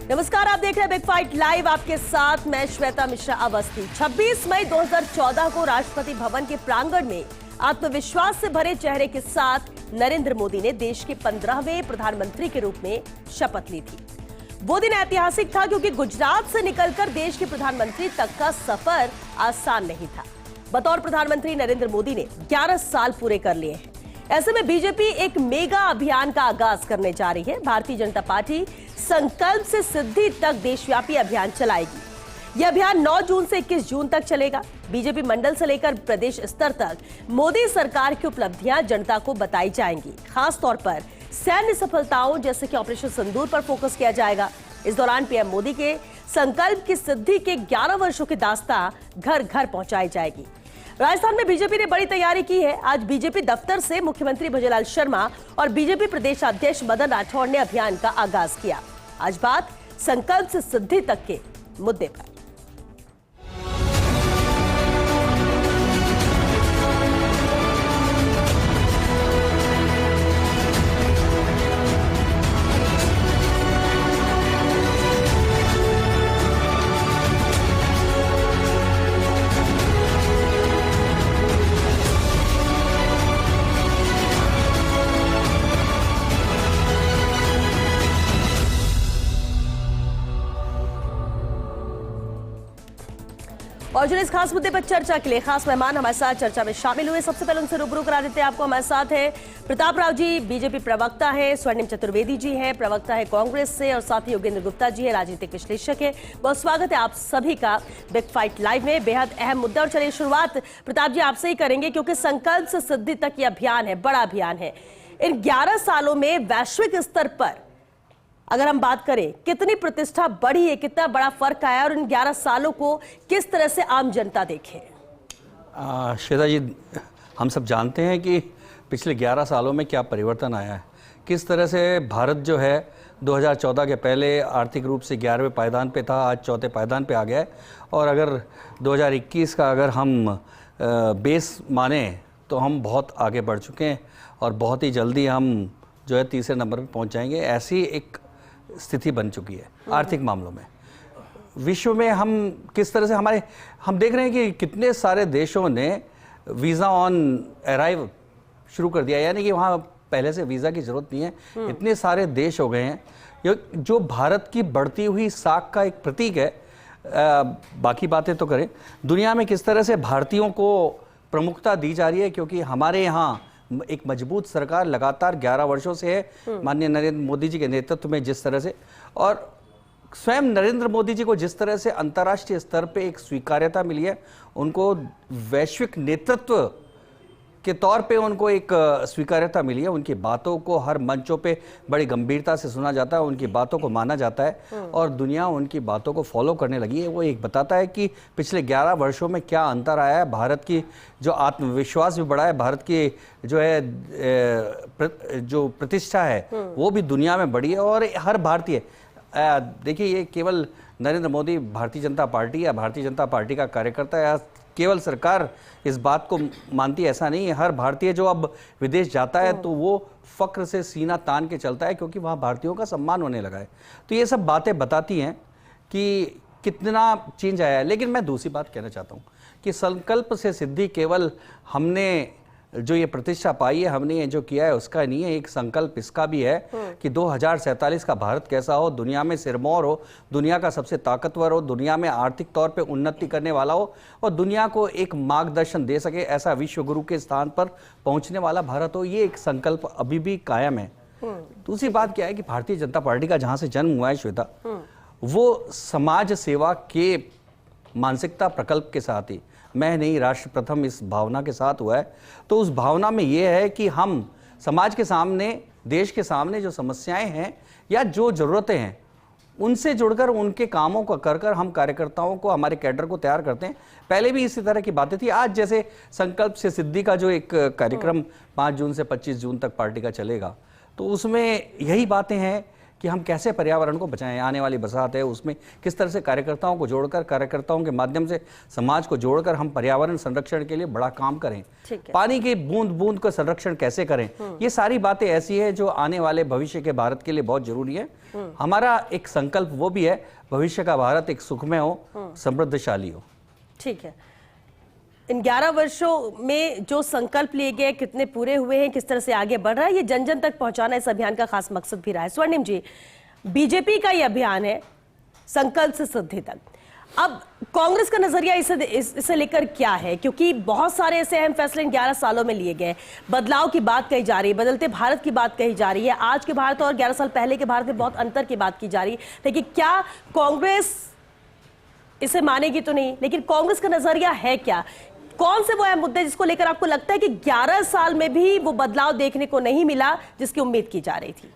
नमस्कार, आप देख रहे हैं बिग फाइट लाइव। आपके साथ मैं श्वेता मिश्रा अवस्थी। 26 मई 2014 को राष्ट्रपति भवन के प्रांगण में आत्मविश्वास से भरे चेहरे के साथ नरेंद्र मोदी ने देश के 15वें प्रधानमंत्री के रूप में शपथ ली थी। वो दिन ऐतिहासिक था क्योंकि गुजरात से निकलकर देश के प्रधानमंत्री तक का सफर आसान नहीं था। बतौर प्रधानमंत्री नरेंद्र मोदी ने 11 साल पूरे कर लिए हैं। ऐसे में बीजेपी एक मेगा अभियान का आगाज करने जा रही है। भारतीय जनता पार्टी संकल्प से सिद्धि तक देशव्यापी अभियान चलाएगी। यह अभियान 9 जून से 21 जून तक चलेगा। बीजेपी मंडल से लेकर प्रदेश स्तर तक मोदी सरकार की उपलब्धियां जनता को बताई जाएंगी। खास तौर पर सैन्य सफलताओं जैसे कि ऑपरेशन सिंदूर पर फोकस किया जाएगा। इस दौरान पीएम मोदी के संकल्प की सिद्धि के 11 वर्षों की दास्तां घर घर पहुंचाई जाएगी। राजस्थान में बीजेपी ने बड़ी तैयारी की है। आज बीजेपी दफ्तर से मुख्यमंत्री भजनलाल शर्मा और बीजेपी प्रदेश अध्यक्ष मदन राठौड़ ने अभियान का आगाज किया। आज बात संकल्प से सिद्धि तक के मुद्दे पर। और जो इस खास मुद्दे पर चर्चा के लिए खास मेहमान हमारे साथ चर्चा में शामिल हुए, सबसे पहले उनसे रूबरू करा देते हैं आपको। हमारे साथ है प्रताप राव जी, बीजेपी प्रवक्ता है, स्वर्णिम चतुर्वेदी जी हैं, प्रवक्ता है कांग्रेस से, और साथ ही योगेंद्र गुप्ता जी है, राजनीतिक विश्लेषक है। बहुत स्वागत है आप सभी का बिग फाइट लाइव में। बेहद अहम मुद्दा, और चलिए शुरुआत प्रताप जी आपसे ही करेंगे क्योंकि संकल्प से सिद्धि तक ये अभियान है, बड़ा अभियान है। इन 11 सालों में वैश्विक स्तर पर अगर हम बात करें, कितनी प्रतिष्ठा बढ़ी है, कितना बड़ा फर्क आया, और इन 11 सालों को किस तरह से आम जनता देखे? श्वेता जी, हम सब जानते हैं कि पिछले 11 सालों में क्या परिवर्तन आया है। किस तरह से भारत जो है 2014 के पहले आर्थिक रूप से 11वें पायदान पे था, आज 4थे पायदान पे आ गया है। और अगर 2021 का अगर हम बेस माने तो हम बहुत आगे बढ़ चुके हैं और बहुत ही जल्दी हम जो है तीसरे नंबर पर पहुँच जाएंगे। ऐसी एक स्थिति बन चुकी है आर्थिक मामलों में। विश्व में हम किस तरह से हम देख रहे हैं कि कितने सारे देशों ने वीज़ा ऑन अराइव शुरू कर दिया, यानी कि वहाँ पहले से वीज़ा की ज़रूरत नहीं है। इतने सारे देश हो गए हैं जो भारत की बढ़ती हुई साख का एक प्रतीक है। बाकी बातें तो करें, दुनिया में किस तरह से भारतीयों को प्रमुखता दी जा रही है, क्योंकि हमारे यहाँ एक मजबूत सरकार लगातार 11 वर्षों से है माननीय नरेंद्र मोदी जी के नेतृत्व में। जिस तरह से, और स्वयं नरेंद्र मोदी जी को जिस तरह से अंतर्राष्ट्रीय स्तर पे एक स्वीकार्यता मिली है, उनको वैश्विक नेतृत्व के तौर पे उनको एक स्वीकार्यता मिली है। उनकी बातों को हर मंचों पे बड़ी गंभीरता से सुना जाता है, उनकी बातों को माना जाता है और दुनिया उनकी बातों को फॉलो करने लगी है। वो एक बताता है कि पिछले 11 वर्षों में क्या अंतर आया है। भारत की जो आत्मविश्वास भी बढ़ा है, भारत की जो है जो प्रतिष्ठा है वो भी दुनिया में बढ़ी है। और हर भारतीय, देखिए, ये केवल नरेंद्र मोदी भारतीय जनता पार्टी या भारतीय जनता पार्टी का कार्यकर्ता या केवल सरकार इस बात को मानती है, ऐसा नहीं है। हर भारतीय जो अब विदेश जाता है तो वो फक्र से सीना तान के चलता है, क्योंकि वहाँ भारतीयों का सम्मान होने लगा है। तो ये सब बातें बताती हैं कि कितना चेंज आया है। लेकिन मैं दूसरी बात कहना चाहता हूँ कि संकल्प से सिद्धि केवल हमने जो ये प्रतिष्ठा पाई है, हमने ये जो किया है उसका नहीं है। एक संकल्प इसका भी है कि 2047 का भारत कैसा हो, दुनिया में सिरमौर हो, दुनिया का सबसे ताकतवर हो, दुनिया में आर्थिक तौर पे उन्नति करने वाला हो और दुनिया को एक मार्गदर्शन दे सके, ऐसा विश्व गुरु के स्थान पर पहुंचने वाला भारत हो। ये एक संकल्प अभी भी कायम है। दूसरी बात क्या है कि भारतीय जनता पार्टी का जहां से जन्म हुआ है श्वेता, वो समाज सेवा के मानसिकता प्रकल्प के साथ ही, मैं नहीं राष्ट्र प्रथम, इस भावना के साथ हुआ है। तो उस भावना में ये है कि हम समाज के सामने, देश के सामने जो समस्याएं हैं या जो ज़रूरतें हैं उनसे जुड़कर, उनके कामों को कर हम कार्यकर्ताओं को, हमारे कैडर को तैयार करते हैं। पहले भी इसी तरह की बातें थी। आज जैसे संकल्प से सिद्धि का जो एक कार्यक्रम 5 जून से 25 जून तक पार्टी का चलेगा, तो उसमें यही बातें हैं कि हम कैसे पर्यावरण को बचाएं। आने वाली बरसात है, उसमें किस तरह से कार्यकर्ताओं को जोड़कर, कार्यकर्ताओं के माध्यम से समाज को जोड़कर हम पर्यावरण संरक्षण के लिए बड़ा काम करें। पानी की बूंद बूंद का संरक्षण कैसे करें, ये सारी बातें ऐसी है जो आने वाले भविष्य के भारत के लिए बहुत जरूरी है। हमारा एक संकल्प वो भी है, भविष्य का भारत एक सुखमय हो, समृद्धशाली हो। ठीक है, इन 11 वर्षों में जो संकल्प लिए गए कितने पूरे हुए हैं, किस तरह से आगे बढ़ रहा है, ये जन जन तक पहुंचाना इस अभियान का खास मकसद भी रहा है। स्वर्णिम जी, बीजेपी का ये अभियान है संकल्प से सिद्धि तक। अब कांग्रेस का नजरिया इसे लेकर क्या है, क्योंकि बहुत सारे ऐसे अहम फैसले इन 11 सालों में लिए गए, बदलाव की बात कही जा रही है, बदलते भारत की बात कही जा रही है, आज के भारत और 11 साल पहले के भारत में बहुत अंतर की बात की जा रही है, लेकिन क्या कांग्रेस इसे मानेगी तो नहीं, लेकिन कांग्रेस का नजरिया है क्या? कौन से वो अहम मुद्दे जिसको लेकर आपको लगता है कि 11 साल में भी वो बदलाव देखने को नहीं मिला जिसकी उम्मीद की जा रही थी?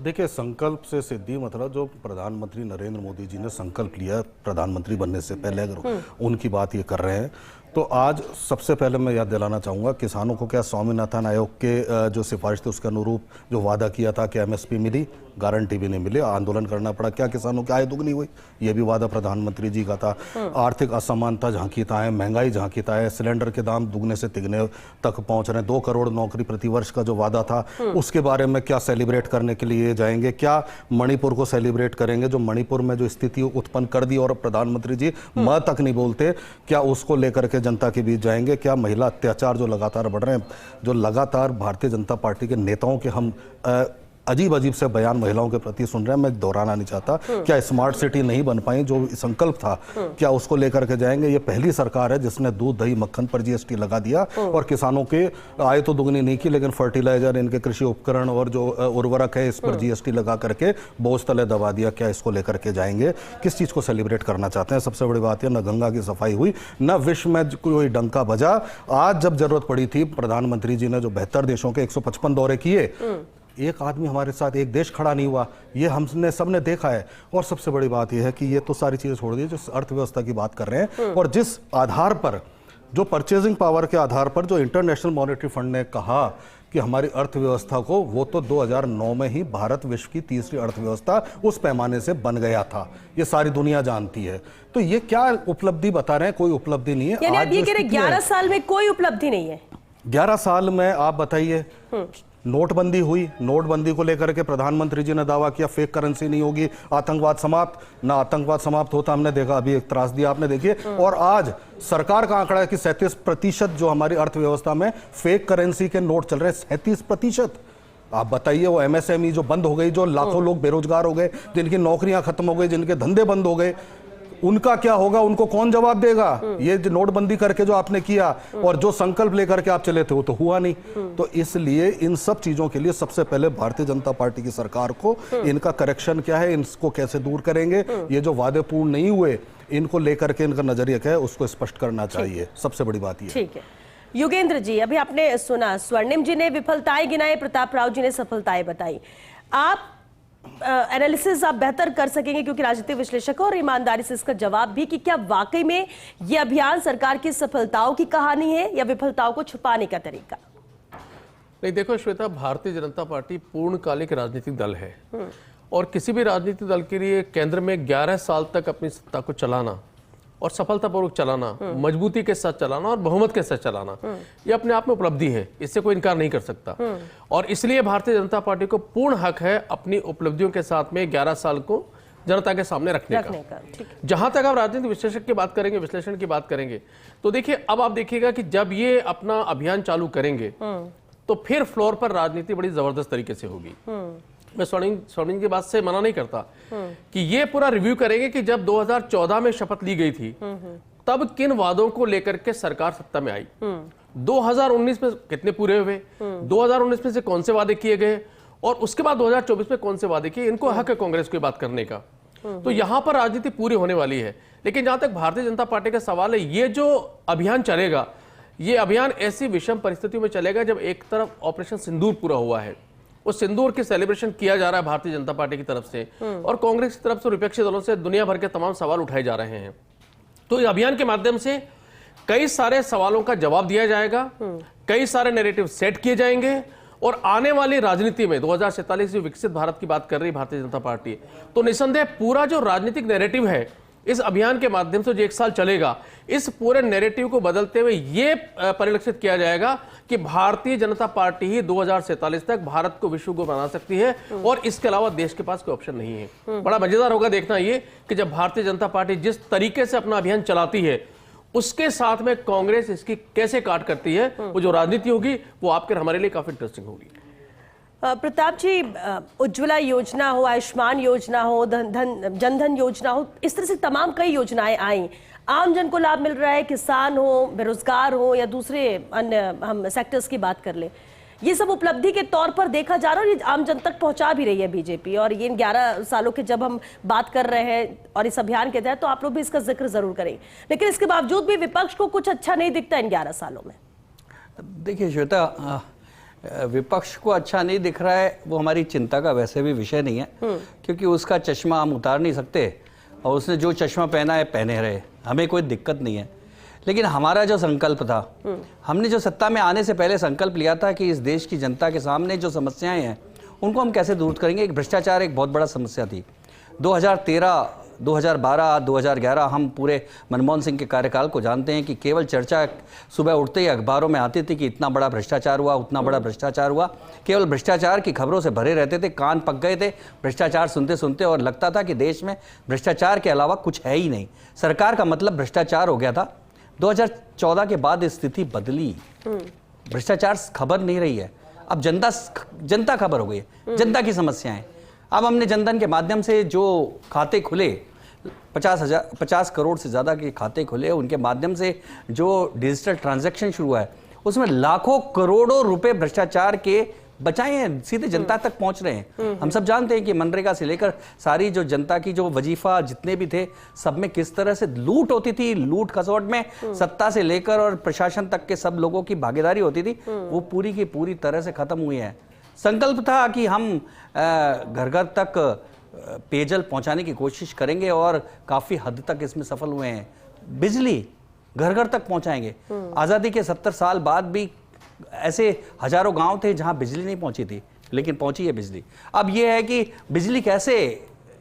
देखिए, संकल्प से सिद्धि मतलब जो प्रधानमंत्री नरेंद्र मोदी जी ने संकल्प लिया प्रधानमंत्री बनने से पहले, अगर उनकी बात ये कर रहे हैं तो आज सबसे पहले मैं याद दिलाना चाहूँगा किसानों को क्या स्वामीनाथन आयोग के जो सिफारिश थी उसके अनुरूप जो वादा किया था कि एमएसपी मिली, गारंटी भी नहीं मिली, आंदोलन करना पड़ा। क्या किसानों की आय दुगनी हुई? ये भी वादा प्रधानमंत्री जी का था। आर्थिक असमानता झांकीता है, महंगाई झांकीता है, सिलेंडर के दाम दुगने से तिगने तक पहुंच रहे हैं, 2 करोड़ नौकरी प्रति वर्ष का जो वादा था उसके बारे में क्या सेलिब्रेट करने के लिए जाएंगे? क्या मणिपुर को सेलिब्रेट करेंगे जो मणिपुर में जो स्थिति उत्पन्न कर दी और प्रधानमंत्री जी म तक नहीं बोलते, क्या उसको लेकर के जनता के बीच जाएंगे? क्या महिला अत्याचार जो लगातार बढ़ रहे हैं, जो लगातार भारतीय जनता पार्टी के नेताओं के हम अजीब अजीब से बयान महिलाओं के प्रति सुन रहे हैं, मैं दोहराना नहीं चाहता, क्या स्मार्ट सिटी नहीं बन पाई जो संकल्प था, क्या उसको लेकर के जाएंगे? ये पहली सरकार है जिसने दूध दही मक्खन पर जीएसटी लगा दिया और किसानों के आय तो दुगनी नहीं की, लेकिन फर्टिलाइजर, इनके कृषि उपकरण और जो उर्वरक है इस पर जीएसटी लगा करके बोझ तले दबा दिया। क्या इसको लेकर के जाएंगे? किस चीज को सेलिब्रेट करना चाहते हैं? सबसे बड़ी बात है, न गंगा की सफाई हुई, न विश्व में कोई डंका बजा। आज जब जरूरत पड़ी थी, प्रधानमंत्री जी ने जो 72 देशों के 155 दौरे किए, एक आदमी हमारे साथ, एक देश खड़ा नहीं हुआ, ये हमने सबने देखा है। और सबसे बड़ी बात यह है कि ये तो सारी चीजें छोड़ दी, जो अर्थव्यवस्था की बात कर रहे हैं और जिस आधार पर, जो परचेजिंग पावर के आधार पर जो इंटरनेशनल मॉनेटरी फंड ने कहा कि हमारी अर्थव्यवस्था को, वो तो 2009 में ही भारत विश्व की तीसरी अर्थव्यवस्था उस पैमाने से बन गया था, ये सारी दुनिया जानती है। तो ये क्या उपलब्धि बता रहे हैं? कोई उपलब्धि नहीं है। यानी आप ये कह रहे हैं 11 साल में कोई उपलब्धि नहीं है? 11 साल में आप बताइए, नोटबंदी हुई, नोटबंदी को लेकर के प्रधानमंत्री जी ने दावा किया फेक करेंसी नहीं होगी, आतंकवाद समाप्त, ना आतंकवाद समाप्त होता हमने देखा, अभी एक त्रासदी आपने देखी। और आज सरकार का आंकड़ा है कि 37% जो हमारी अर्थव्यवस्था में फेक करेंसी के नोट चल रहे हैं, 37%। आप बताइए, वो एमएसएमई जो बंद हो गई, जो लाखों लोग बेरोजगार हो गए, जिनकी नौकरियां खत्म हो गई, जिनके धंधे बंद हो गए, उनका क्या होगा? उनको कौन जवाब देगा? ये जो नोटबंदी करके जो आपने किया और जो संकल्प लेकर के आप चले थे वो तो हुआ नहीं। तो इसलिए इन सब चीजों के लिए सबसे पहले भारतीय जनता पार्टी की सरकार को इनका करेक्शन क्या है, इनको कैसे दूर करेंगे, ये जो वादे पूर्ण नहीं हुए इनको लेकर के इनका नजरिया क्या है उसको स्पष्ट करना चाहिए। सबसे बड़ी बात ये। ठीक है योगेंद्र जी, अभी आपने सुना, स्वर्णिम जी ने विफलताएं गिनाई, प्रताप राव जी ने सफलताएं बताई। आप एनालिसिस आप बेहतर कर सकेंगे क्योंकि राजनीतिक विश्लेषक और ईमानदारी से इसका जवाब भी कि क्या वाकई में यह अभियान सरकार की सफलताओं की कहानी है या विफलताओं को छुपाने का तरीका? नहीं, देखो श्वेता, भारतीय जनता पार्टी पूर्णकालिक राजनीतिक दल है और किसी भी राजनीतिक दल के लिए केंद्र में 11 साल तक अपनी सत्ता को चलाना और सफलतापूर्वक चलाना, मजबूती के साथ चलाना और बहुमत के साथ चलाना, ये अपने आप में उपलब्धि है, इससे कोई इनकार नहीं कर सकता। और इसलिए भारतीय जनता पार्टी को पूर्ण हक है अपनी उपलब्धियों के साथ में 11 साल को जनता के सामने रखने का। जहां तक आप राजनीतिक विश्लेषक की बात करेंगे, विश्लेषण की बात करेंगे, तो देखिए अब आप देखिएगा कि जब ये अपना अभियान चालू करेंगे तो फिर फ्लोर पर राजनीति बड़ी जबरदस्त तरीके से होगी। मैं स्वर्णिम की बात से मना नहीं करता कि ये पूरा रिव्यू करेंगे कि जब 2014 में शपथ ली गई थी तब किन वादों को लेकर के सरकार सत्ता में आई, 2019 में कितने पूरे हुए, 2019 में से कौन से वादे किए गए और उसके बाद 2024 में कौन से वादे किए। इनको हक है कांग्रेस की बात करने का। तो यहां पर राजनीति पूरी होने वाली है। लेकिन जहां तक भारतीय जनता पार्टी का सवाल है, ये जो अभियान चलेगा, ये अभियान ऐसी विषम परिस्थितियों में चलेगा जब एक तरफ ऑपरेशन सिंदूर पूरा हुआ है, उस सिंदूर की सेलिब्रेशन किया जा रहा है भारतीय जनता पार्टी की तरफ से और कांग्रेस की तरफ से, विपक्षी दलों से दुनिया भर के तमाम सवाल उठाए जा रहे हैं। तो इस अभियान के माध्यम से कई सारे सवालों का जवाब दिया जाएगा, कई सारे नैरेटिव सेट किए जाएंगे और आने वाली राजनीति में 2047 जो विकसित भारत की बात कर रही भारतीय जनता पार्टी, तो निसंदेह पूरा जो राजनीतिक नैरेटिव है इस अभियान के माध्यम से जो 1 साल चलेगा, इस पूरे नैरेटिव को बदलते हुए ये परिलक्षित किया जाएगा कि भारतीय जनता पार्टी ही 2047 तक भारत को विश्व गुरु बना सकती है और इसके अलावा देश के पास कोई ऑप्शन नहीं है। बड़ा मजेदार होगा देखना ये कि जब भारतीय जनता पार्टी जिस तरीके से अपना अभियान चलाती है, उसके साथ में कांग्रेस इसकी कैसे काट करती है, वो जो राजनीति होगी वो आपके हमारे लिए काफी इंटरेस्टिंग होगी। प्रताप जी, उज्ज्वला योजना हो, आयुष्मान योजना हो, जनधन योजना हो, इस तरह से तमाम कई योजनाएं आई, आम जन को लाभ मिल रहा है, किसान हो, बेरोजगार हो या दूसरे अन्य हम सेक्टर्स की बात कर ले, ये सब उपलब्धि के तौर पर देखा जा रहा है और ये आम जन तक पहुंचा भी रही है बीजेपी। और ये इन 11 सालों के जब हम बात कर रहे हैं और इस अभियान के तहत, तो आप लोग भी इसका जिक्र जरूर करें, लेकिन इसके बावजूद भी विपक्ष को कुछ अच्छा नहीं दिखता इन 11 सालों में। देखिए श्वेता, विपक्ष को अच्छा नहीं दिख रहा है वो हमारी चिंता का वैसे भी विषय नहीं है, क्योंकि उसका चश्मा हम उतार नहीं सकते और उसने जो चश्मा पहना है पहने रहे, हमें कोई दिक्कत नहीं है। लेकिन हमारा जो संकल्प था, हमने जो सत्ता में आने से पहले संकल्प लिया था कि इस देश की जनता के सामने जो समस्याएं हैं उनको हम कैसे दूर करेंगे। एक भ्रष्टाचार एक बहुत बड़ा समस्या थी। 2013, 2012, 2011 हम पूरे मनमोहन सिंह के कार्यकाल को जानते हैं कि केवल चर्चा सुबह उठते ही अखबारों में आती थी कि इतना बड़ा भ्रष्टाचार हुआ, उतना बड़ा भ्रष्टाचार हुआ। केवल भ्रष्टाचार की खबरों से भरे रहते थे, कान पक गए थे भ्रष्टाचार सुनते सुनते, और लगता था कि देश में भ्रष्टाचार के अलावा कुछ है ही नहीं, सरकार का मतलब भ्रष्टाचार हो गया था। 2014 के बाद स्थिति बदली, भ्रष्टाचार खबर नहीं रही है, अब जनता खबर हो गई है, जनता की समस्याएं। अब हमने जनधन के माध्यम से जो खाते खुले, 50 करोड़ से ज़्यादा के खाते खुले, उनके माध्यम से जो डिजिटल ट्रांजैक्शन शुरू हुआ है, उसमें लाखों करोड़ों रुपए भ्रष्टाचार के बचाए हैं, सीधे जनता तक पहुंच रहे हैं। हम सब जानते हैं कि मनरेगा से लेकर सारी जो जनता की जो वजीफा जितने भी थे, सब में किस तरह से लूट होती थी। लूट खसोट में सत्ता से लेकर और प्रशासन तक के सब लोगों की भागीदारी होती थी, वो पूरी की पूरी तरह से खत्म हुई है। संकल्प था कि हम घर घर तक पेयजल पहुंचाने की कोशिश करेंगे और काफ़ी हद तक इसमें सफल हुए हैं। बिजली घर घर तक पहुंचाएंगे। आज़ादी के 70 साल बाद भी ऐसे हजारों गांव थे जहां बिजली नहीं पहुंची थी, लेकिन पहुंची है बिजली। अब यह है कि बिजली कैसे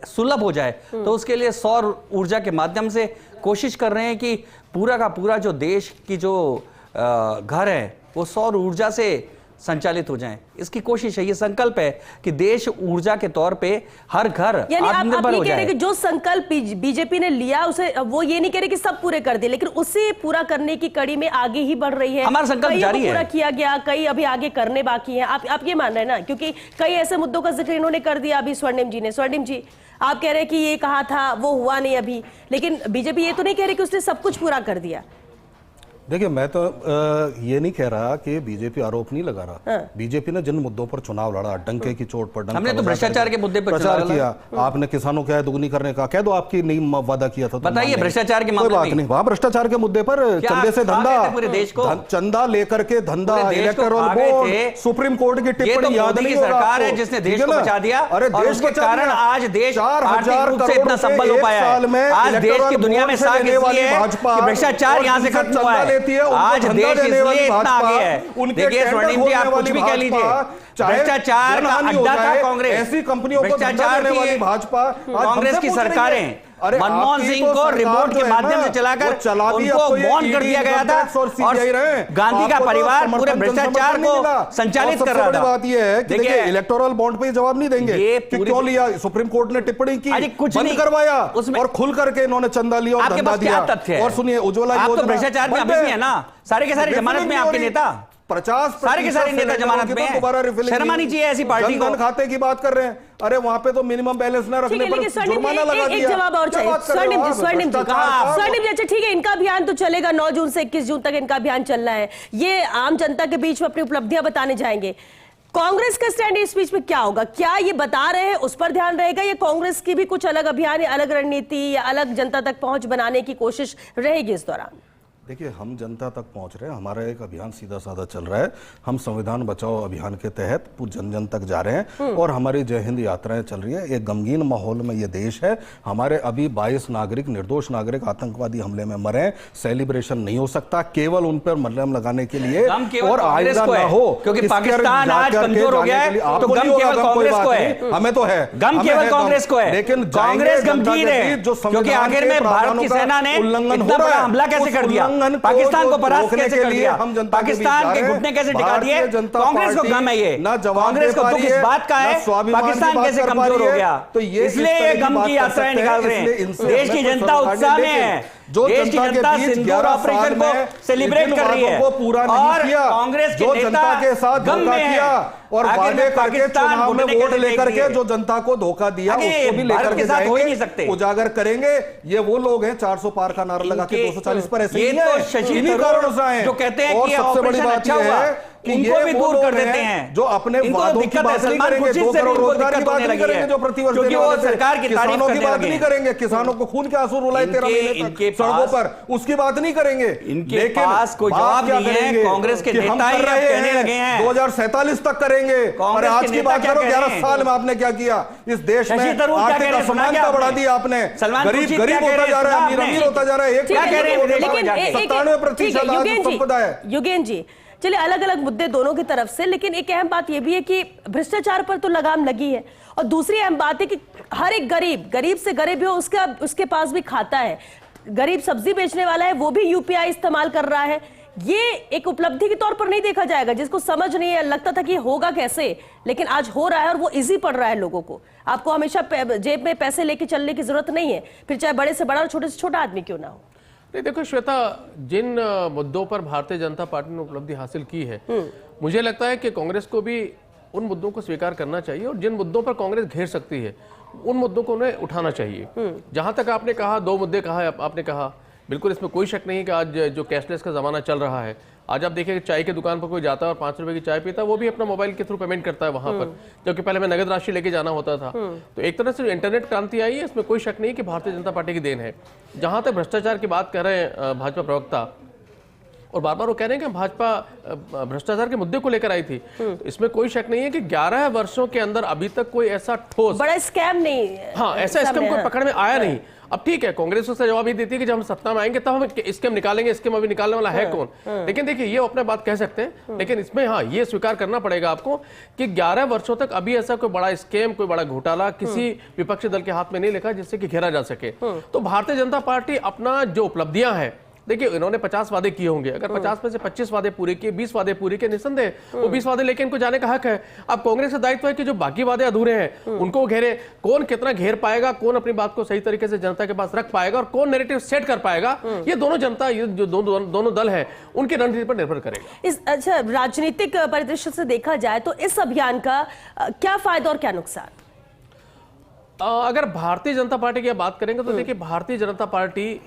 सुलभ हो जाए, तो उसके लिए सौर ऊर्जा के माध्यम से कोशिश कर रहे हैं कि पूरा का पूरा जो देश की जो घर है वो सौर ऊर्जा से संचालित हो जाएं। इसकी कोशिश है, ये संकल्प है कि देश ऊर्जा के तौर पे हर घर आत्मनिर्भर हो जाए। कि जो संकल्प बीजेपी ने लिया, उसे वो ये नहीं कह रहे कि सब पूरे कर दिए, लेकिन उसे पूरा करने की कड़ी में आगे ही बढ़ रही है। हमारा संकल्प जारी है, पूरा किया गया, कई अभी आगे करने बाकी हैं। आप ये मान रहे हैं ना, क्योंकि कई ऐसे मुद्दों का जिक्र इन्होंने कर दिया अभी स्वर्णिम जी ने। स्वर्णिम जी, आप कह रहे हैं कि ये कहा था वो हुआ नहीं अभी, लेकिन बीजेपी ये तो नहीं कह रही कि उसने सब कुछ पूरा कर दिया। देखिए, मैं तो ये नहीं कह रहा कि बीजेपी आरोप नहीं लगा रहा। बीजेपी ने जिन मुद्दों पर चुनाव लड़ा, डंके की चोट पर हमने तो भ्रष्टाचार के मुद्दे पर प्रचार किया। आपने किसानों की आय दुगनी करने का कह दो, आपकी नहीं वादा किया था, बताइए भ्रष्टाचार के कोई बात नहीं। वहां भ्रष्टाचार के मुद्दे पर चंदे से धंधा, पूरे देश को चंदा लेकर के धंधा, इलेक्टोरल बोर्ड, सुप्रीम कोर्ट की टिप्पणी याद नहीं होगा। सरकार है जिसने देश को बचा दिया। अरे देश के कारण आज देश 4000 करोड़ इतना संबल हो पाया है। आज देश की दुनिया में साख इसलिए है कि भ्रष्टाचार यहां से खत्म हुआ है। आज देश इसलिए इतना आगे है। देखिए स्वर्णिम जी, आप कुछ भी कह लीजिए, भ्रष्टाचार का अड्डा था कांग्रेस। ऐसी कंपनियों को भ्रष्टाचार की भाजपा, कांग्रेस की सरकारें मनमोहन सिंह को रिमोट के माध्यम से चलाकर उनको बॉन्ड कर दिया गया था और गांधी का परिवार पूरे भ्रष्टाचार को संचालित कर रहा था। बात यह है कि देखिए, इलेक्टोरल बॉन्ड पे जवाब नहीं देंगे कि क्यों लिया। सुप्रीम कोर्ट ने टिप्पणी की, कुछ बंद करवाया और खुल करके इन्होंने चंदा लिया और धंधा दिया। और सुनिए, उज्ज्वला योजना भ्रष्टाचार में अभी भी है ना, सारे के सारे जमानत में आपके नेता, 50 सारे के सारे नेता जमानत में हैं। दोबारा रिफिलिंग शर्म आनी चाहिए ऐसी पार्टी को। जनधन खाते की बात कर रहे हैं, अरे वहां पे तो मिनिमम बैलेंस ना रखने पर जुर्माना लगा दिया। एक जवाब और चाहिए स्वर्णिम जी, अच्छा ठीक है, इनका अभियान तो चलेगा 9 जून से 21 जून तक इनका अभियान चलना है। ये आम जनता के बीच में अपनी उपलब्धियां बताने जाएंगे। कांग्रेस का स्टैंड इस बीच में क्या होगा? क्या ये बता रहे हैं उस पर ध्यान रहेगा, या कांग्रेस की भी कुछ अलग अभियान या अलग रणनीति या अलग जनता तक पहुंच बनाने की कोशिश रहेगी इस दौरान? देखिए, हम जनता तक पहुंच रहे हैं। हमारा एक अभियान सीधा साधा चल रहा है। हम संविधान बचाओ अभियान के तहत जन जन तक जा रहे हैं और हमारी जय हिंद यात्राएं चल रही है। एक गमगीन माहौल में ये देश है। हमारे अभी 22 नागरिक, निर्दोष नागरिक आतंकवादी हमले में मरे हैं। सेलिब्रेशन नहीं हो सकता केवल उन पर मलहम लगाने के लिए, और आइंदा ना हो, क्योंकि पाकिस्तान आज कमजोर हो गया है, तो गम केवल कांग्रेस को है। हमें तो है, गम केवल कांग्रेस को है, लेकिन कांग्रेस गमगीन है, क्योंकि आखिर में भारत की सेना ने इतना बड़ा हमला कैसे कर दिया, पाकिस्तान को परास्त कैसे कर दिया, पाकिस्तान के घुटने कैसे टिका दिए। कांग्रेस को गम है ये, कांग्रेस को दुख इस बात का है पाकिस्तान कैसे कमजोर हो गया, तो इसलिए ये गम की यात्राएं निकाल रहे हैं। देश की जनता उत्साह में है, देश की जनता सिंदूर ऑपरेशन को सेलिब्रेट कर रही है, और कांग्रेस के नेता के साथ धोखा किया और वादे करके चुनाव में वोट लेकर के जो जनता को धोखा दिया उसको भी लेकर के जाएंगे, उजागर करेंगे। ये वो लोग हैं 400 पार का नारा लगा के 240 पर ऐसे ही है, इन्हीं कारणों से आए। जो कहते हैं कि सबसे बड़ी बात यह है कि उनको भी दूर कर देते हैं जो अपने वादों की बात नहीं करेंगे, 2 करोड़ रोजगार की बात नहीं करेंगे, जो प्रतिवर्ष क्योंकि वो सरकार की तारीफ किसानों की करने बात लगे नहीं करेंगे, किसानों को खून के आंसू रुलाए 13 महीने तक सड़कों पर, उसकी बात नहीं करेंगे। इनके पास कोई जवाब नहीं है। कांग्रेस के नेता ही अब कहने लगे हैं 2047 तक करेंगे। और आज की बात करो, 11 साल में आपने क्या किया इस देश में? आर्थिक असमानता बढ़ा दी आपने, गरीब गरीब होता जा रहा है, अमीर अमीर होता जा रहा है। क्या कह रहे हैं? 97% आज संपदा है। युगेन जी, चलिए अलग अलग मुद्दे दोनों की तरफ से, लेकिन एक अहम बात यह भी है कि भ्रष्टाचार पर तो लगाम लगी है, और दूसरी अहम बात है कि हर एक गरीब से गरीब हो उसके पास भी खाता है। गरीब सब्जी बेचने वाला है, वो भी यूपीआई इस्तेमाल कर रहा है। ये एक उपलब्धि के तौर पर नहीं देखा जाएगा, जिसको समझ नहीं है, लगता था कि होगा कैसे, लेकिन आज हो रहा है और वो इजी पड़ रहा है लोगों को। आपको हमेशा जेब में पैसे लेके चलने की जरूरत नहीं है, फिर चाहे बड़े से बड़ा और छोटे से छोटा आदमी क्यों ना हो। नहीं, देखो श्वेता, जिन मुद्दों पर भारतीय जनता पार्टी ने उपलब्धि हासिल की है, मुझे लगता है कि कांग्रेस को भी उन मुद्दों को स्वीकार करना चाहिए, और जिन मुद्दों पर कांग्रेस घेर सकती है उन मुद्दों को उन्हें उठाना चाहिए। जहां तक आपने कहा 2 मुद्दे कहा, आपने कहा बिल्कुल, इसमें कोई शक नहीं है कि आज जो कैशलेस का जमाना चल रहा है, आज आप देखिए कि चाय की दुकान पर कोई जाता है और 5 रुपए की चाय पीता है, वो भी अपना मोबाइल के थ्रू पेमेंट करता है वहां पर, जबकि पहले में नगद राशि लेके जाना होता था। तो एक तरह से इंटरनेट क्रांति आई है, इसमें कोई शक नहीं कि भारतीय जनता पार्टी की देन है। जहां तक भ्रष्टाचार की बात कर रहे हैं भाजपा प्रवक्ता, और बार बार वो कह रहे हैं कि भाजपा भ्रष्टाचार के मुद्दे को लेकर आई थी, तो इसमें कोई शक नहीं है कि 11 वर्षों के अंदर अभी तक कोई ऐसा ठोस बड़ा स्कैम नहीं, हाँ, ऐसा स्कैम कोई पकड़ में आया नहीं। अब ठीक है, कांग्रेस उसका जवाब ये देती है कि जब हम सत्ता में आएंगे तब हम स्कैम निकालेंगे, स्कैम अभी निकालने वाला है कौन। लेकिन देखिए, ये अपने बात कह सकते हैं, लेकिन इसमें हाँ, ये स्वीकार करना पड़ेगा आपको कि 11 वर्षों तक अभी ऐसा कोई बड़ा स्कैम, कोई बड़ा घोटाला किसी विपक्षी दल के हाथ में नहीं लिखा जिससे कि घेरा जा सके। तो भारतीय जनता पार्टी अपना जो उपलब्धियां हैं, देखिए इन्होंने 50 वादे किए होंगे, अगर 50 में से 25 वादे पूरे किए, 20 वादे पूरे किए, निसंदेह वो 20 वादे लेके इनको जाने का हक है। अब कांग्रेस का दायित्व है कि जो बाकी वादे अधूरे हैं उनको घेरे। कौन कितना घेर पाएगा, कौन अपनी बात को सही तरीके से जनता के पास रख पाएगा, और कौन नैरेटिव सेट कर पाएगा, ये दोनों जनता, ये जो दोनों दल है उनकी रणनीति पर निर्भर करेगा। इस अच्छा राजनीतिक परिदृश्य से देखा जाए तो इस अभियान का क्या फायदा और क्या नुकसान? अगर भारतीय जनता पार्टी की बात करेंगे तो देखिए, भारतीय जनता पार्टी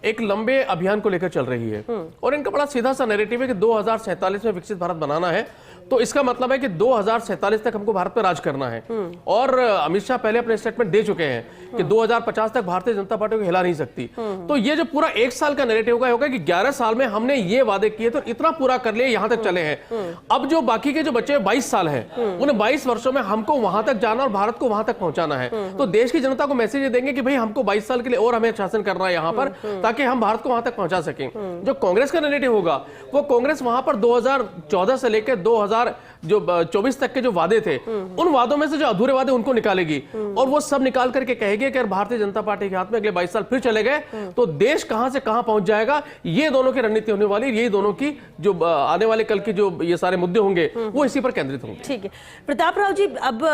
एक लंबे अभियान को लेकर चल रही है, और इनका बड़ा सीधा सा नैरेटिव है कि 2047 में विकसित भारत बनाना है। तो इसका मतलब है कि 2047 तक हमको भारत पर राज करना है, और अमित शाह पहले अपने स्टेटमेंट दे चुके हैं कि 2050 तक भारतीय जनता पार्टी को हिला नहीं सकती। तो ये जो पूरा 1 साल का नैरेटिव होगा कि 11 साल में हमने ये वादे किए तो इतना पूरा कर लिए, यहां तक चले हैं। अब जो बाकी के जो बच्चे 22 साल हैं, उन 22 वर्षों में हमको वहां तक जाना और भारत को वहां तक पहुंचाना है। तो देश की जनता को मैसेज देंगे कि भाई हमको 22 साल के लिए और हमें शासन करना है यहाँ पर, ताकि हम भारत को वहां तक पहुंचा सकें। जो कांग्रेस का नैरेटिव होगा, वो कांग्रेस वहां पर 2014 से लेकर 2024 तक के जो वादे थे, उन वादों में से जो अधूरे वादे उनको निकालेगी, और वो सब निकाल करके कहेगी कि अगर भारतीय जनता पार्टी के हाथ में अगले 22 साल फिर चले गए तो देश कहां से कहां पहुंच जाएगा। ये दोनों की रणनीति होने वाली, यही दोनों की जो आने वाले कल की जो ये सारे मुद्दे होंगे वो इसी पर केंद्रित होंगे। ठीक है प्रताप राव जी, अब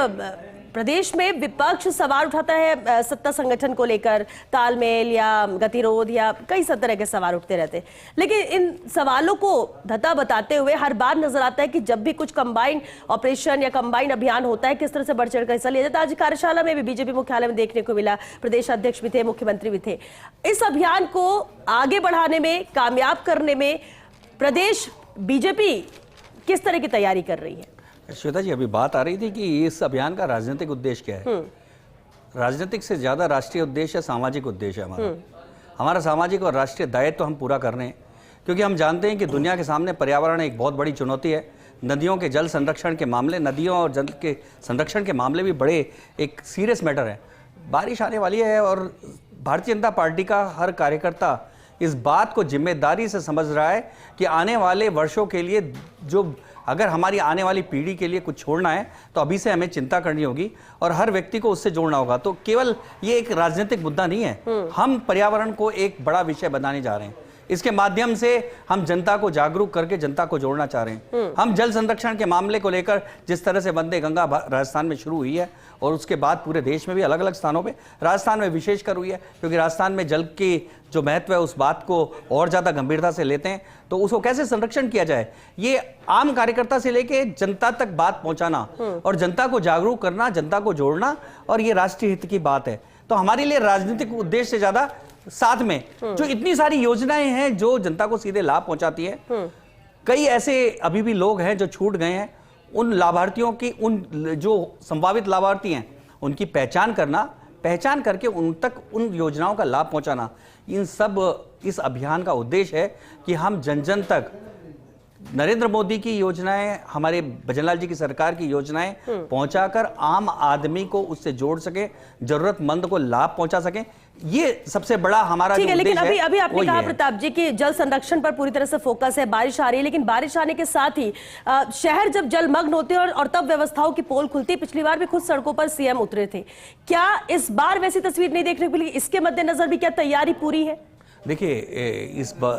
प्रदेश में विपक्ष सवाल उठाता है सत्ता संगठन को लेकर, तालमेल या गतिरोध या कई तरह के सवाल उठते रहते हैं, लेकिन इन सवालों को धता बताते हुए हर बार नजर आता है कि जब भी कुछ कंबाइंड ऑपरेशन या कंबाइंड अभियान होता है, किस तरह से बढ़ चढ़ कर हिस्सा लिया जाता है। आज कार्यशाला में भी बीजेपी मुख्यालय में देखने को मिला, प्रदेश अध्यक्ष भी थे, मुख्यमंत्री भी थे। इस अभियान को आगे बढ़ाने में, कामयाब करने में प्रदेश बीजेपी किस तरह की तैयारी कर रही है? श्वेता जी, अभी बात आ रही थी कि इस अभियान का राजनीतिक उद्देश्य क्या है। राजनीतिक से ज्यादा राष्ट्रीय उद्देश्य है, सामाजिक उद्देश्य है हमारा। हमारा सामाजिक और राष्ट्रीय दायित्व हम पूरा कर रहे हैं क्योंकि हम जानते हैं कि दुनिया के सामने पर्यावरण एक बहुत बड़ी चुनौती है। नदियों के जल संरक्षण के मामले, नदियों और जल के संरक्षण के मामले भी बड़े एक सीरियस मैटर है। बारिश आने वाली है और भारतीय जनता पार्टी का हर कार्यकर्ता इस बात को जिम्मेदारी से समझ रहा है कि आने वाले वर्षों के लिए जो अगर हमारी आने वाली पीढ़ी के लिए कुछ छोड़ना है तो अभी से हमें चिंता करनी होगी और हर व्यक्ति को उससे जोड़ना होगा। तो केवल ये एक राजनीतिक मुद्दा नहीं है, हम पर्यावरण को एक बड़ा विषय बनाने जा रहे हैं। इसके माध्यम से हम जनता को जागरूक करके जनता को जोड़ना चाह रहे हैं। हम जल संरक्षण के मामले को लेकर जिस तरह से वंदे गंगा राजस्थान में शुरू हुई है और उसके बाद पूरे देश में भी अलग अलग स्थानों पे, राजस्थान में विशेषकर हुई है क्योंकि राजस्थान में जल की जो महत्व है उस बात को और ज़्यादा गंभीरता से लेते हैं। तो उसको कैसे संरक्षण किया जाए, ये आम कार्यकर्ता से लेके जनता तक बात पहुंचाना और जनता को जागरूक करना, जनता को जोड़ना, और ये राष्ट्रीय हित की बात है। तो हमारे लिए राजनीतिक उद्देश्य से ज्यादा साथ में जो इतनी सारी योजनाएं हैं जो जनता को सीधे लाभ पहुंचाती है, कई ऐसे अभी भी लोग हैं जो छूट गए हैं, उन लाभार्थियों की, उन जो संभावित लाभार्थी हैं उनकी पहचान करना, पहचान करके उन तक उन योजनाओं का लाभ पहुंचाना, इन सब इस अभियान का उद्देश्य है कि हम जन जन तक नरेंद्र मोदी की योजनाएं, हमारे भजनलाल जी की सरकार की योजनाएं पहुंचाकर आम आदमी को उससे जोड़ सके, जरूरतमंद को लाभ पहुंचा सके। ये सबसे बड़ा हमारा ठीक है। लेकिन उद्देश्य अभी आपने कहा है। प्रताप जी कि जल संरक्षण पर पूरी तरह से फोकस है, बारिश आ रही है, लेकिन बारिश आने के साथ ही शहर जब जलमग्न होते हैं और तब व्यवस्थाओं की पोल खुलती है। पिछली बार भी खुद सड़कों पर सीएम उतरे थे, क्या इस बार वैसी तस्वीर नहीं देखने को मिली? इसके मद्देनजर भी क्या तैयारी पूरी है? देखिए,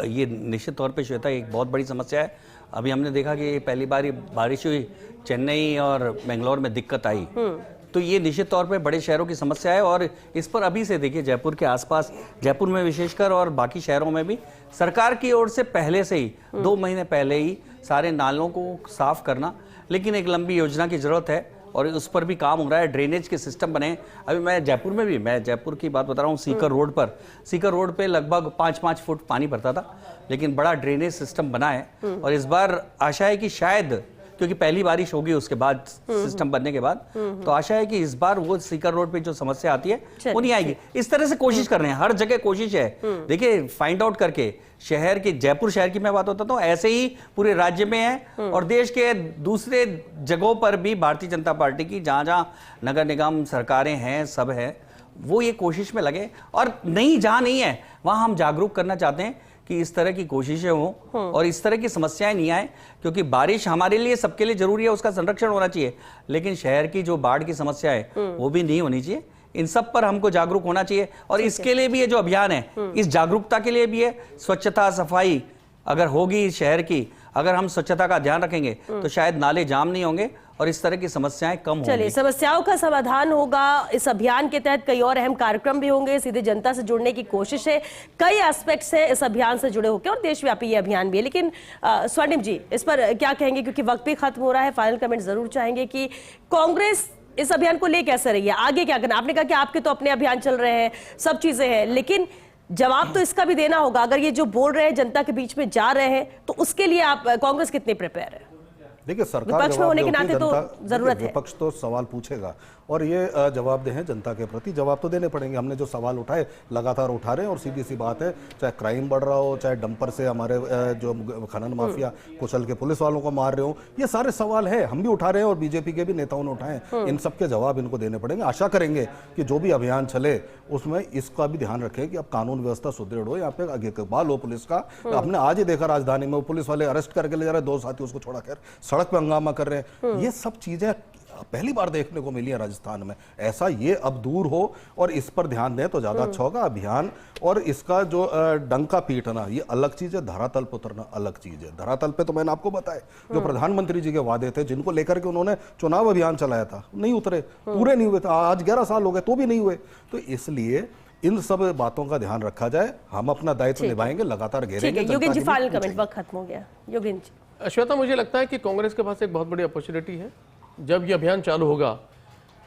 ये निश्चित तौर पे श्वेता एक बहुत बड़ी समस्या है। अभी हमने देखा कि पहली बार बारिश हुई, चेन्नई और बेंगलोर में दिक्कत आई, तो ये निश्चित तौर पे बड़े शहरों की समस्या है। और इस पर अभी से देखिए, जयपुर के आसपास, जयपुर में विशेषकर और बाकी शहरों में भी सरकार की ओर से पहले से ही 2 महीने पहले ही सारे नालों को साफ करना, लेकिन एक लंबी योजना की जरूरत है और उस पर भी काम हो रहा है। ड्रेनेज के सिस्टम बने। अभी मैं जयपुर की बात बता रहा हूँ, सीकर रोड पे लगभग 5-5 फुट पानी भरता था, लेकिन बड़ा ड्रेनेज सिस्टम बना है। और इस बार आशा है कि शायद, क्योंकि पहली बारिश होगी उसके बाद सिस्टम बनने के बाद, तो आशा है कि इस बार वो सीकर रोड पे जो समस्या आती है वो नहीं आएगी। इस तरह से कोशिश कर रहे हैं, हर जगह कोशिश है। देखिए, फाइंड आउट करके शहर की, जयपुर शहर की मैं बात होता, तो ऐसे ही पूरे राज्य में है और देश के दूसरे जगहों पर भी भारतीय जनता पार्टी की जहां जहां नगर निगम सरकारें हैं, सब है, वो ये कोशिश में लगे। और नहीं, जहां नहीं है वहां हम जागरूक करना चाहते हैं कि इस तरह की कोशिशें हों और इस तरह की समस्याएं नहीं आए, क्योंकि बारिश हमारे लिए, सबके लिए जरूरी है, उसका संरक्षण होना चाहिए, लेकिन शहर की जो बाढ़ की समस्या है वो भी नहीं होनी चाहिए। इन सब पर हमको जागरूक होना चाहिए और इसके लिए भी ये जो अभियान है, इस जागरूकता के लिए भी है। स्वच्छता, सफाई अगर होगी शहर की, अगर हम स्वच्छता का ध्यान रखेंगे तो शायद नाले जाम नहीं होंगे और इस तरह की समस्याएं कम होंगी। चलिए, समस्याओं का समाधान होगा। इस अभियान के तहत कई और अहम कार्यक्रम भी होंगे, सीधे जनता से जुड़ने की कोशिश है, कई एस्पेक्ट्स हैं इस अभियान से जुड़े होकर और देशव्यापी ये अभियान भी है। लेकिन स्वर्णिम जी, इस पर क्या कहेंगे, क्योंकि वक्त भी खत्म हो रहा है, फाइनल कमेंट जरूर चाहेंगे कि कांग्रेस इस अभियान को ले कैसे रही है, आगे क्या करना? आपने कहा कि आपके तो अपने अभियान चल रहे हैं, सब चीजें हैं, लेकिन जवाब तो इसका भी देना होगा। अगर ये जो बोल रहे हैं जनता के बीच में जा रहे हैं, तो उसके लिए आप, कांग्रेस कितने प्रिपेयर है? देखिए, सरकार विपक्ष में होने के नाते तो जरूरत है। विपक्ष तो सवाल पूछेगा और ये जवाबदेह हैं जनता के प्रति, जवाब तो देने पड़ेंगे। हमने जो सवाल उठाए लगातार उठा रहे हैं और सीधी सी बात है, चाहे क्राइम बढ़ रहा हो, चाहे डंपर से हमारे जो खनन माफिया कुचल के पुलिस वालों को मार रहे हो, ये सारे सवाल है, हम भी उठा रहे हैं और बीजेपी के भी नेताओं ने उठाए। इन सब के जवाब इनको देने पड़ेंगे। आशा करेंगे कि जो भी अभियान चले उसमें इसका भी ध्यान रखें कि अब कानून व्यवस्था सुदृढ़ हो, यहाँ पे इकबाल हो पुलिस का। हमने आज ही देखा राजधानी में पुलिस वाले अरेस्ट करके ले जा रहे, 2 साथी उसको छोड़ा कर सड़क पर हंगामा कर रहे हैं। ये सब चीजें पहली बार देखने को मिली है राजस्थान में। ऐसा ये अब दूर हो और इस पर ध्यान दें तो ज्यादा अच्छा होगा अभियान। और इसका जो डंका पीटना, ये अलग चीज है, धरातल पर उतरना अलग चीज है। धरातल पे तो मैंने आपको बताया, जो प्रधानमंत्री जी के वादे थे, जिनको लेकर के उन्होंने चुनाव अभियान चलाया था, नहीं उतरे, पूरे नहीं हुए थे। आज 11 साल हो गए तो भी नहीं हुए। तो इसलिए इन सब बातों का ध्यान रखा जाए, हम अपना दायित्व निभाएंगे, लगातार घेरेंगे। योगेश जी, फाइनल कमेंट, वक्त खत्म हो गया। योगेश जी। श्वेता, मुझे लगता है कि कांग्रेस के पास एक बहुत बड़ी अपॉर्चुनिटी है। जब ये अभियान चालू होगा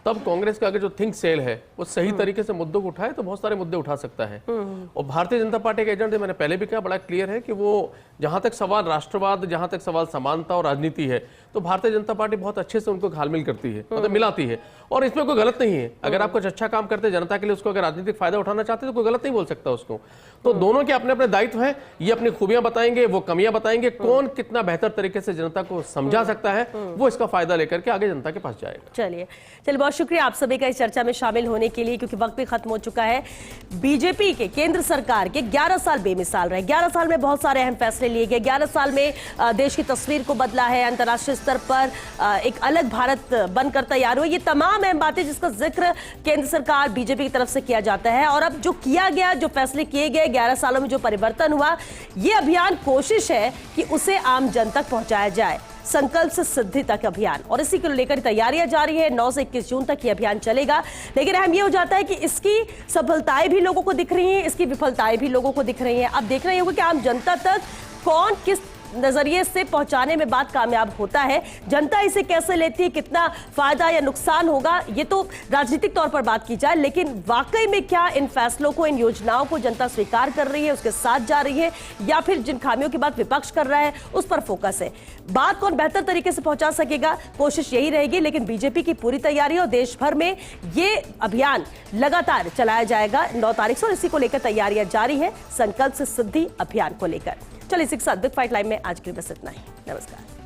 तब कांग्रेस का अगर जो थिंक सेल है वो सही तरीके से मुद्दों को उठाए तो बहुत सारे मुद्दे उठा सकता है। और भारतीय जनता पार्टी का एजेंट, मैंने पहले भी कहा, बड़ा क्लियर है कि वो जहां तक सवाल राष्ट्रवाद, जहां तक सवाल समानता और राजनीति है, तो भारतीय जनता पार्टी बहुत अच्छे से उनको घालमेल करती है, मतलब मिलाती है, और इसमें कोई गलत नहीं है। अगर आप कुछ अच्छा काम करते जनता के लिए, उसको अगर राजनीतिक फायदा उठाना चाहते हैं तो कोई गलत नहीं बोल सकता उसको। तो दोनों के अपने अपने दायित्व हैं, ये अपनी खूबियां बताएंगे, वो कमियां बताएंगे, कौन कितना बेहतर तरीके से जनता को समझा सकता है, वो इसका फायदा लेकर के आगे जनता के पास जाएगा। चलिए बहुत शुक्रिया आप सभी का इस चर्चा में शामिल होने के लिए, क्योंकि वक्त भी खत्म हो चुका है। बीजेपी के, केंद्र सरकार के 11 साल बेमिसाल रहे। 11 साल में बहुत सारे अहम फैसले लिए गए। 11 साल में देश की तस्वीर को बदला है, अंतर्राष्ट्रीय स्तर पर एक अलग भारत बनकर तैयार हुआ। ये तमाम अहम बातें जिसका जिक्र केंद्र सरकार बीजेपी की तरफ से किया जाता है। और अब जो किया गया, जो फैसले किए गए, 11 सालों में जो परिवर्तन हुआ, ये अभियान कोशिश है कि उसे आम जन तक पहुंचाया जाए। संकल्प से सिद्धि तक अभियान, और इसी को लेकर तैयारियां जारी है। 9 से 21 जून तक ये अभियान चलेगा। लेकिन अहम ये हो जाता है कि इसकी सफलताएं भी लोगों को दिख रही हैं, इसकी विफलताएं भी लोगों को दिख रही हैं। अब देखना ये होगा कि आम जनता तक कौन किस नजरिए से पहुंचाने में बात कामयाब होता है, जनता इसे कैसे लेती है, कितना फायदा या नुकसान होगा, ये तो राजनीतिक तौर पर बात की जाए। लेकिन वाकई में क्या इन फैसलों को, इन योजनाओं को जनता स्वीकार कर रही है, उसके साथ जा रही है, या फिर जिन खामियों की बात विपक्ष कर रहा है उस पर फोकस है। बात कौन बेहतर तरीके से पहुंचा सकेगा, कोशिश यही रहेगी। लेकिन बीजेपी की पूरी तैयारी और देश भर में ये अभियान लगातार चलाया जाएगा 9 तारीख से, और इसी को लेकर तैयारियां जारी है, संकल्प से सिद्धि अभियान को लेकर। चलिए इसी के साथ बिग फाइट लाइव में आज के लिए बस इतना ही। नमस्कार।